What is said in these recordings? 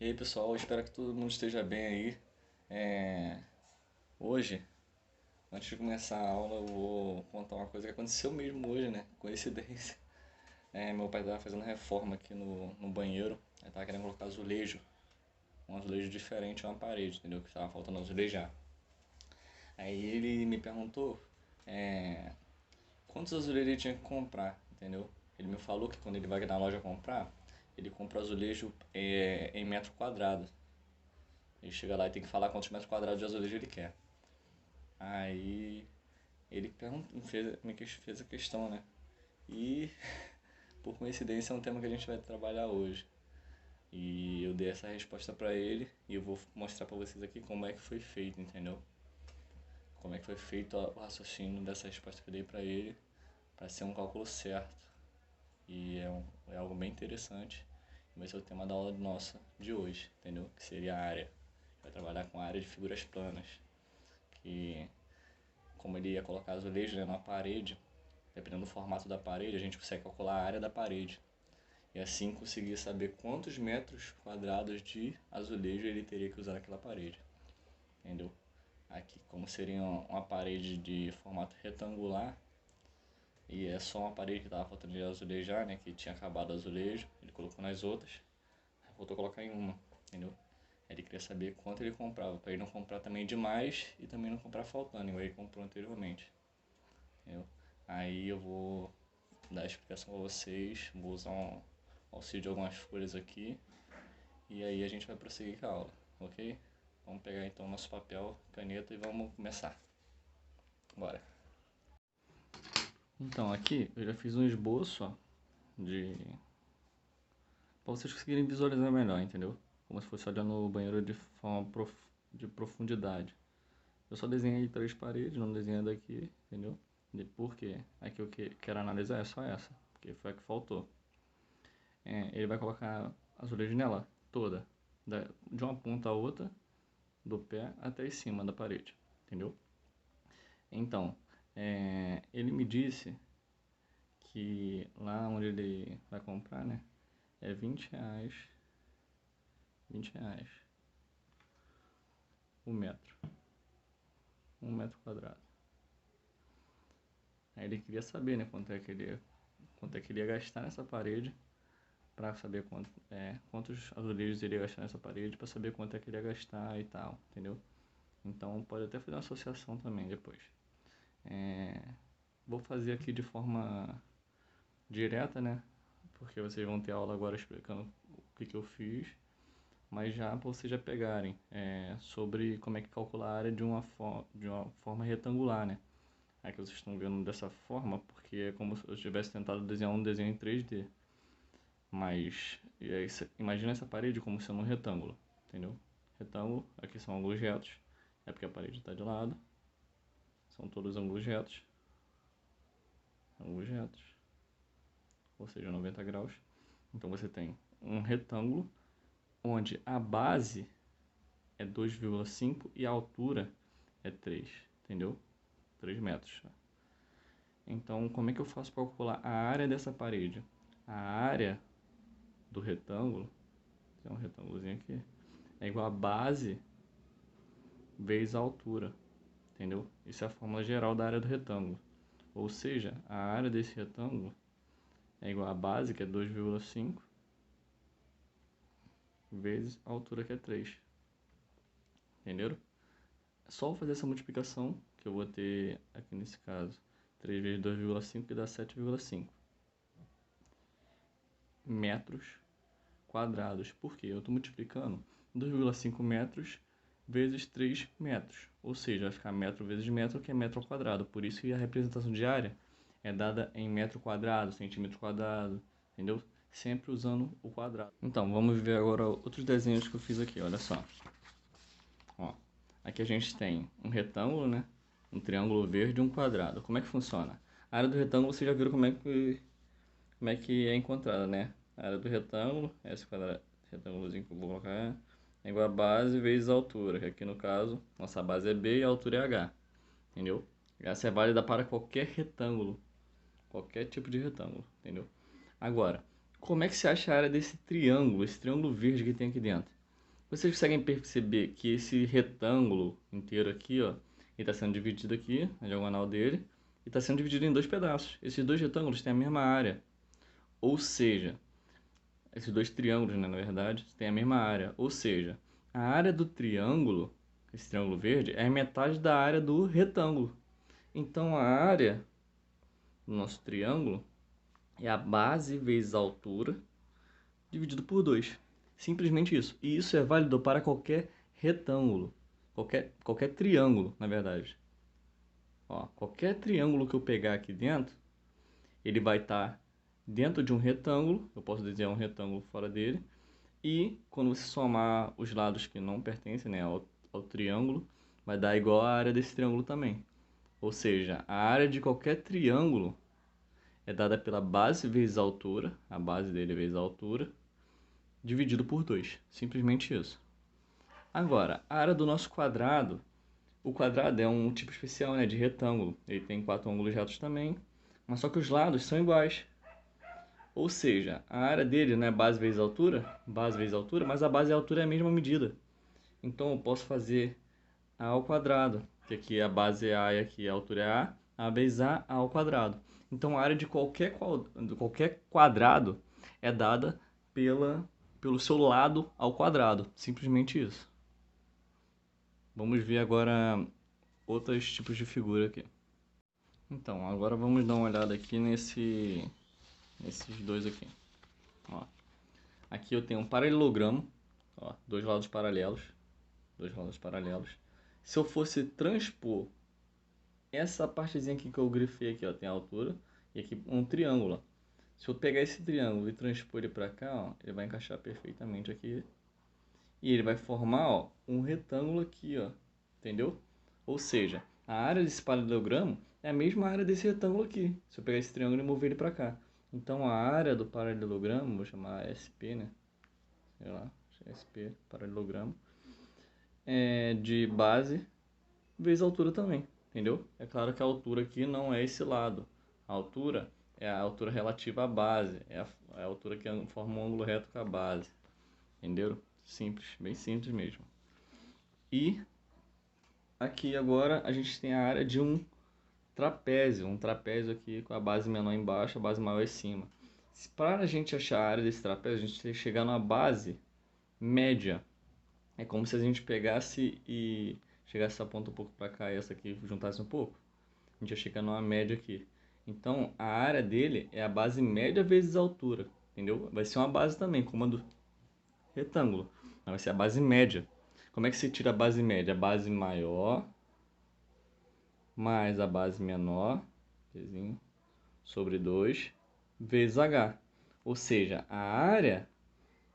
E aí pessoal, espero que todo mundo esteja bem aí. É, Hoje, antes de começar a aula, eu vou contar uma coisa que aconteceu mesmo hoje, né? Coincidência. Meu pai estava fazendo reforma aqui no banheiro, aí tava querendo colocar azulejo, um azulejo diferente na parede, entendeu? Que tava faltando azulejar. Aí ele me perguntou é, quantos azulejos ele tinha que comprar, entendeu? Ele me falou que quando ele vai na loja comprar, ele compra azulejo em metro quadrado. Ele chega lá e tem que falar quantos metros quadrados de azulejo ele quer. Aí ele fez a questão, né? E por coincidência é um tema que a gente vai trabalhar hoje. E eu dei essa resposta pra ele e eu vou mostrar pra vocês aqui como é que foi feito, entendeu? Como é que foi feito o raciocínio dessa resposta que eu dei pra ele para ser um cálculo certo. E é algo bem interessante. Vai ser o tema da aula nossa de hoje, entendeu? Que seria a área. Vai trabalhar com a área de figuras planas. Que como ele ia colocar azulejo, né, na parede, dependendo do formato da parede, a gente consegue calcular a área da parede. E assim conseguir saber quantos metros quadrados de azulejo ele teria que usar naquela parede. Entendeu? Aqui, como seria uma parede de formato retangular, e é só uma parede que estava faltando de azulejar, né, que tinha acabado o azulejo, ele colocou nas outras, voltou a colocar em uma, entendeu? Ele queria saber quanto ele comprava, para ele não comprar também demais e também não comprar faltando, igual ele comprou anteriormente. Entendeu? Aí eu vou dar a explicação para vocês, vou usar um auxílio de algumas folhas aqui e aí a gente vai prosseguir com a aula, ok? Vamos pegar então nosso papel, caneta e vamos começar. Bora! Então aqui eu já fiz um esboço ó, de para vocês conseguirem visualizar melhor, entendeu? Como se fosse olhando no banheiro de forma de profundidade. Eu só desenhei 3 paredes, não desenhei daqui, entendeu? Por quê? Aqui eu quero analisar é só essa, porque foi a que faltou. Ele vai colocar azulejo nela toda, de uma ponta a outra, do pé até em cima da parede, entendeu? Então, ele me disse que lá onde ele vai comprar, né, é R$ 20, R$ 20 o metro, 1 metro quadrado. Aí ele queria saber, né, quanto é que ele ia gastar nessa parede, para saber quantos azulejos ele ia gastar nessa parede, para saber quanto é que ele ia gastar e tal, entendeu? Então pode até fazer uma associação também depois. Vou fazer aqui de forma direta, né? Porque vocês vão ter aula agora explicando o que eu fiz, mas já para vocês já pegarem sobre como é que calcular a área de uma forma retangular, né? Aqui vocês estão vendo dessa forma, porque é como se eu tivesse tentado desenhar um desenho em 3D. Mas imagina essa parede como sendo um retângulo, entendeu? Retângulo, aqui são ângulos retos, é porque a parede está de lado. São todos ângulos retos, ou seja, 90 graus. Então você tem um retângulo onde a base é 2,5 e a altura é 3, entendeu? 3 metros. Então, como é que eu faço para calcular a área dessa parede? A área do retângulo, tem um retângulozinho aqui, é igual a base vezes a altura, entendeu? Isso é a fórmula geral da área do retângulo. Ou seja, a área desse retângulo é igual a base, que é 2,5, vezes a altura, que é 3. Entenderam? É só fazer essa multiplicação, que eu vou ter aqui nesse caso 3 vezes 2,5, que dá 7,5 metros quadrados. Por quê? Eu estou multiplicando 2,5 metros vezes 3 metros. Ou seja, vai ficar metro vezes metro, que é metro ao quadrado. Por isso que a representação de área é dada em metro quadrado, centímetro quadrado, entendeu? Sempre usando o quadrado. Então, vamos ver agora outros desenhos que eu fiz aqui, olha só. Ó, aqui a gente tem um retângulo, né? Um triângulo verde e um quadrado. Como é que funciona? A área do retângulo, vocês já viram como é que é encontrada, né? A área do retângulo, esse retângulozinho que eu vou colocar, é igual a base vezes a altura, que aqui no caso, nossa base é B e a altura é H, entendeu? Essa é válida para qualquer retângulo, qualquer tipo de retângulo, entendeu? Agora, como é que se acha a área desse triângulo, esse triângulo verde que tem aqui dentro? Vocês conseguem perceber que esse retângulo inteiro aqui, ó, ele está sendo dividido aqui, a diagonal dele, e está sendo dividido em dois pedaços. Esses dois retângulos têm a mesma área. Ou seja, esses dois triângulos, né, na verdade, têm a mesma área. Ou seja, a área do triângulo, esse triângulo verde, é a metade da área do retângulo. Então, a área do nosso triângulo é a base vezes a altura, dividido por 2. Simplesmente isso. E isso é válido para qualquer retângulo. Qualquer triângulo, na verdade. Ó, qualquer triângulo que eu pegar aqui dentro, ele vai estar dentro de um retângulo. Eu posso desenhar um retângulo fora dele. E quando você somar os lados que não pertencem, né, ao triângulo, vai dar igual a área desse triângulo também. Ou seja, a área de qualquer triângulo é dada pela base vezes a altura, a base dele vezes a altura, dividido por 2. Simplesmente isso. Agora, a área do nosso quadrado, o quadrado é um tipo especial, né, de retângulo. Ele tem 4 ângulos retos também, mas só que os lados são iguais. Ou seja, a área dele não é base vezes altura, mas a base e a altura é a mesma medida. Então eu posso fazer a ao quadrado, que aqui a base é a e aqui a altura é a vezes a ao quadrado. Então a área de qualquer quadrado é dada pelo seu lado ao quadrado. Simplesmente isso. Vamos ver agora outros tipos de figura aqui. Então, agora vamos dar uma olhada aqui nesses dois aqui. Ó, aqui eu tenho um paralelogramo, ó, dois lados paralelos. Se eu fosse transpor essa partezinha aqui que eu grifei aqui, ó, tem a altura, e aqui um triângulo. Se eu pegar esse triângulo e transpor ele para cá, ó, ele vai encaixar perfeitamente aqui. E ele vai formar, ó, um retângulo aqui, ó, entendeu? Ou seja, a área desse paralelogramo é a mesma área desse retângulo aqui. Se eu pegar esse triângulo e mover ele para cá. Então a área do paralelogramo, vou chamar SP, né? Sei lá, SP, paralelogramo, é de base vezes a altura também, entendeu? É claro que a altura aqui não é esse lado. A altura é a altura relativa à base, é a altura que forma um ângulo reto com a base, entendeu? Simples, bem simples mesmo. E aqui agora a gente tem a área de um trapézio aqui com a base menor embaixo, a base maior em cima. Para a gente achar a área desse trapézio, a gente tem que chegar numa base média. É como se a gente pegasse e chegasse essa ponta um pouco para cá e essa aqui juntasse um pouco. A gente ia chegar numa média aqui. Então, a área dele é a base média vezes a altura, entendeu? Vai ser uma base também, como a do retângulo. Mas vai ser a base média. Como é que se tira a base média? A base maior mais a base menor, sobre 2, vezes H. Ou seja, a área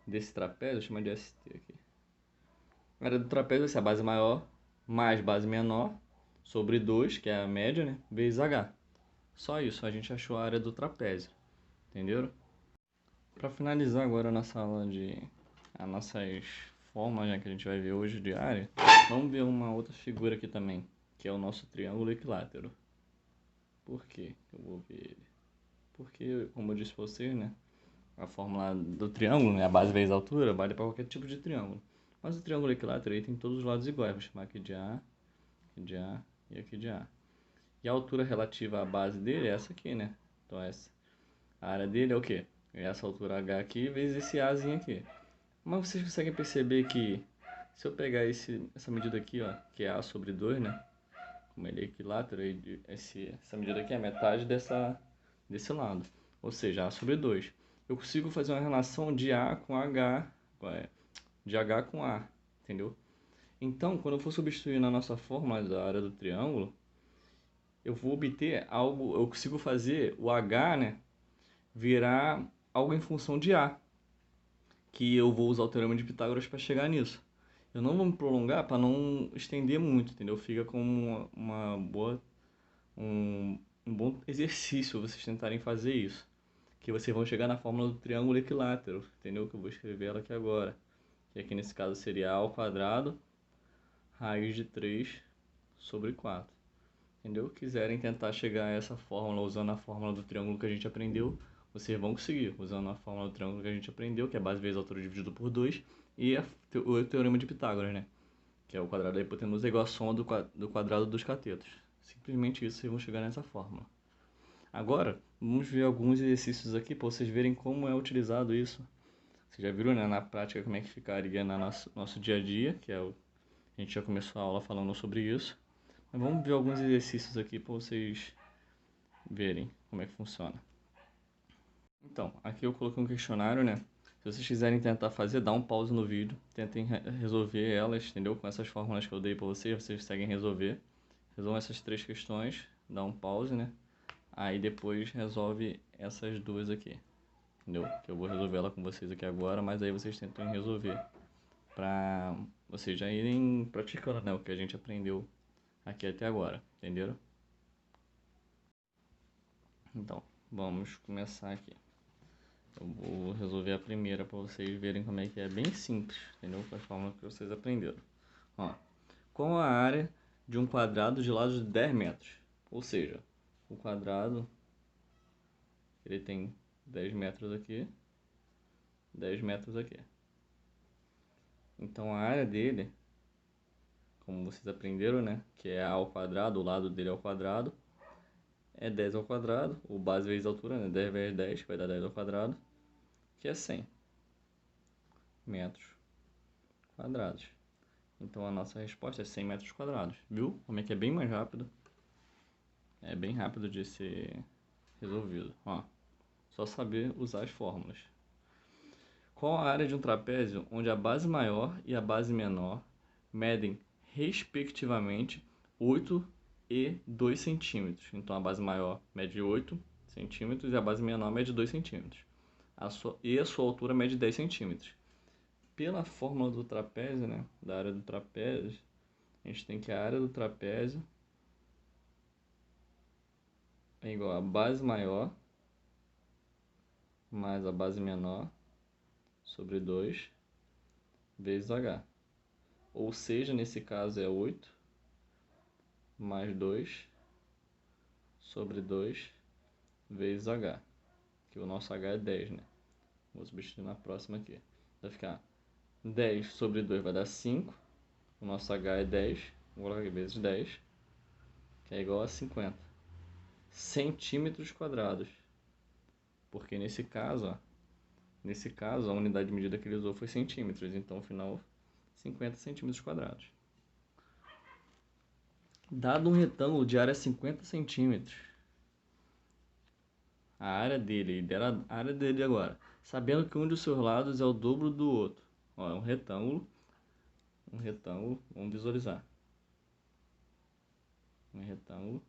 desse trapézio, vou chamar de ST aqui. A área do trapézio vai ser a base maior mais base menor, sobre 2, que é a média, né, vezes H. Só isso, a gente achou a área do trapézio. Entenderam? Para finalizar agora a nossa aula de as nossas formas, né, que a gente vai ver hoje de área, vamos ver uma outra figura aqui também, que é o nosso triângulo equilátero. Por que eu vou ver ele? Porque, como eu disse para vocês, né, a fórmula do triângulo, né, a base vezes a altura, vale para qualquer tipo de triângulo. Mas o triângulo equilátero aí tem todos os lados iguais. Vou chamar aqui de A, aqui de A e aqui de A. E a altura relativa à base dele é essa aqui, né? Então essa. A área dele é o quê? É essa altura H aqui vezes esse Azinho aqui. Mas vocês conseguem perceber que se eu pegar essa medida aqui, ó, que é A sobre 2, né? Como ele é equilátero, essa medida aqui é metade desse lado. Ou seja, A sobre 2. Eu consigo fazer uma relação de A com H, de H com A, entendeu? Então, quando eu for substituir na nossa fórmula da área do triângulo, eu vou obter algo, eu consigo fazer o H, né, virar algo em função de A, que eu vou usar o teorema de Pitágoras para chegar nisso. Eu não vou me prolongar para não estender muito, entendeu? Fica como um bom exercício vocês tentarem fazer isso. Que vocês vão chegar na fórmula do triângulo equilátero, entendeu? Que eu vou escrever ela aqui agora. Que aqui nesse caso seria A ao quadrado, raiz de 3 sobre 4. Entendeu? Quiserem tentar chegar a essa fórmula usando a fórmula do triângulo que a gente aprendeu, vocês vão conseguir, usando a fórmula do triângulo que a gente aprendeu, que é base vezes altura dividido por 2, e o teorema de Pitágoras, né? Que é o quadrado da hipotenusa igual a soma do quadrado dos catetos. Simplesmente isso, vocês vão chegar nessa fórmula. Agora, vamos ver alguns exercícios aqui para vocês verem como é utilizado isso. Vocês já viram, né, na prática como é que ficaria no nosso dia a dia, a gente já começou a aula falando sobre isso. Mas vamos ver alguns exercícios aqui para vocês verem como é que funciona. Então, aqui eu coloquei um questionário, né? Se vocês quiserem tentar fazer, dá um pause no vídeo, tentem resolver elas, entendeu? Com essas fórmulas que eu dei para vocês seguem resolver. Resolvam essas 3 questões, dá um pause, né? Aí depois resolve essas 2 aqui, entendeu? Que eu vou resolver ela com vocês aqui agora, mas aí vocês tentam resolver para vocês já irem praticando, né? O que a gente aprendeu aqui até agora, entenderam? Então, vamos começar aqui. Eu vou resolver a primeira para vocês verem como é que é bem simples, entendeu? Com as fórmulas que vocês aprenderam. Ó, qual a área de um quadrado de lados de 10 metros? Ou seja, o quadrado ele tem 10 metros aqui, 10 metros aqui. Então a área dele, como vocês aprenderam, né? Que é A ao quadrado, o lado dele ao quadrado, é 10 ao quadrado, ou base vezes altura, né? 10 vezes 10, que vai dar 10 ao quadrado, que é 100 metros quadrados. Então a nossa resposta é 100 metros quadrados, viu? Como é que é bem mais rápido. É bem rápido de ser resolvido. Ó, só saber usar as fórmulas. Qual a área de um trapézio onde a base maior e a base menor medem, respectivamente, 8 e 2 centímetros? Então a base maior mede 8 centímetros e a base menor mede 2 centímetros. A sua altura mede 10 centímetros. Pela fórmula do trapézio, né, da área do trapézio, a gente tem que a área do trapézio é igual a base maior mais a base menor sobre 2 vezes h. Ou seja, nesse caso é 8 mais 2 sobre 2 vezes h. Que o nosso h é 10, né? Vou substituir na próxima aqui. Vai ficar 10 sobre 2 vai dar 5. O nosso h é 10. Vou colocar aqui vezes 10, que é igual a 50 centímetros quadrados. Porque nesse caso, a unidade de medida que ele usou foi centímetros. Então, no final, 50 centímetros quadrados. Dado um retângulo de área 50 centímetros, a área dele, a área dele agora, sabendo que um dos seus lados é o dobro do outro. Ó, é um retângulo, vamos visualizar. Um retângulo,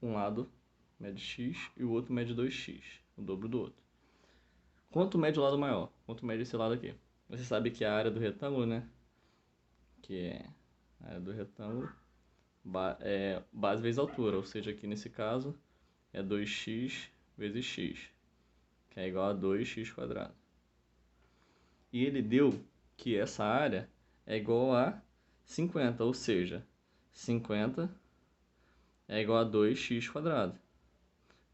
um lado mede x e o outro mede 2x, o dobro do outro. Quanto mede o lado maior? Quanto mede esse lado aqui? Você sabe que a área do retângulo, né? Que é a área do retângulo, base vezes altura, ou seja, aqui nesse caso é 2x vezes x, que é igual a 2x quadrado. E ele deu que essa área é igual a 50, ou seja, 50 é igual a 2x quadrado.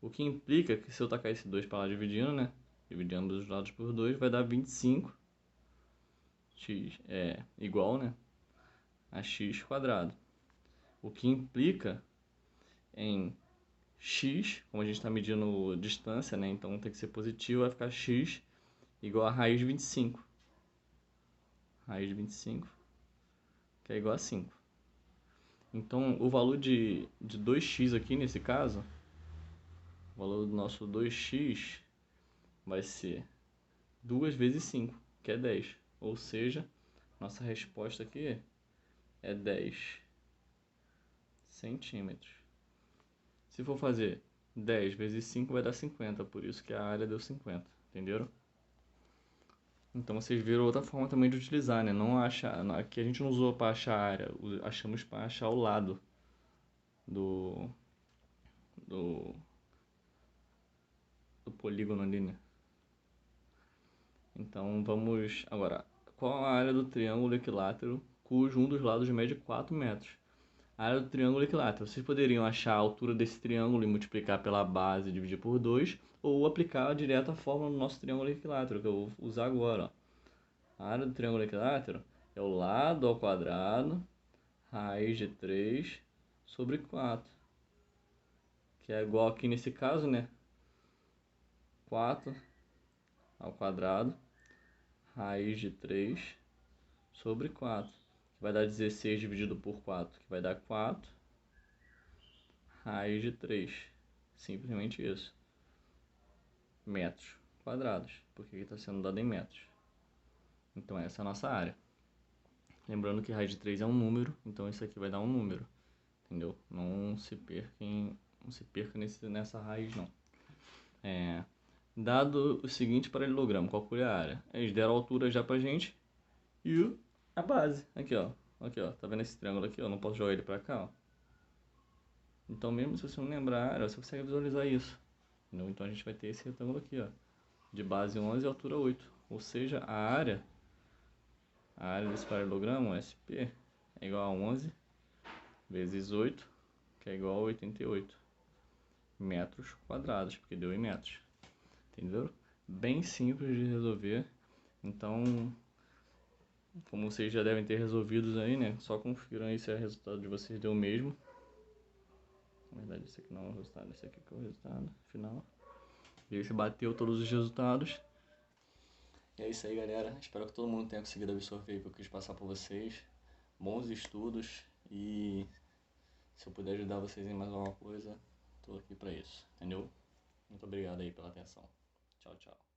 O que implica que se eu tacar esse 2 para lá dividindo, né? Dividindo ambos os lados por 2, vai dar 25. X é igual, né, a x quadrado. O que implica em x, como a gente está medindo distância, né? Então tem que ser positivo, vai ficar x igual a raiz de 25. Raiz de 25, que é igual a 5. Então o valor de 2x aqui nesse caso, o valor do nosso 2x vai ser 2 vezes 5, que é 10. Ou seja, nossa resposta aqui é 10 centímetros. Se for fazer 10 vezes 5 vai dar 50, por isso que a área deu 50, entenderam? Então vocês viram outra forma também de utilizar, né? Não achar, aqui a gente não usou para achar a área, achamos para achar o lado do, do, do polígono ali, né? Então vamos agora. Qual a área do triângulo equilátero cujo um dos lados mede 4 metros? A área do triângulo equilátero. Vocês poderiam achar a altura desse triângulo e multiplicar pela base e dividir por 2, ou aplicar direto a fórmula no nosso triângulo equilátero, que eu vou usar agora. Ó. A área do triângulo equilátero é o lado ao quadrado, raiz de 3 sobre 4. Que é igual aqui nesse caso, né? 4 ao quadrado, raiz de 3 sobre 4. Que vai dar 16 dividido por 4, que vai dar 4, raiz de 3. Simplesmente isso. Metros quadrados, porque aqui está sendo dado em metros. Então essa é a nossa área. Lembrando que raiz de 3 é um número, então isso aqui vai dar um número. Entendeu? Não se perca nessa raiz, não. Dado o seguinte paralelogramo, calcule a área. Eles deram a altura já pra gente e a base. Aqui, ó. Aqui, ó. Tá vendo esse triângulo aqui? Eu não posso jogar ele pra cá, ó. Então, mesmo se você não lembrar a área, você consegue visualizar isso. Entendeu? Então, a gente vai ter esse retângulo aqui, ó. De base 11 e altura 8. Ou seja, a área desse paralelogramo, SP, é igual a 11 vezes 8, que é igual a 88 metros quadrados, porque deu em metros. Entendeu? Bem simples de resolver. Então, como vocês já devem ter resolvidos aí, né? Só confiram aí se o resultado de vocês deu o mesmo. Na verdade, esse aqui não é o resultado, esse aqui que é o resultado final. E aí, se bateu todos os resultados. E é isso aí, galera. Espero que todo mundo tenha conseguido absorver o que eu quis passar por vocês. Bons estudos e se eu puder ajudar vocês em mais alguma coisa, tô aqui pra isso, entendeu? Muito obrigado aí pela atenção. Tchau, tchau.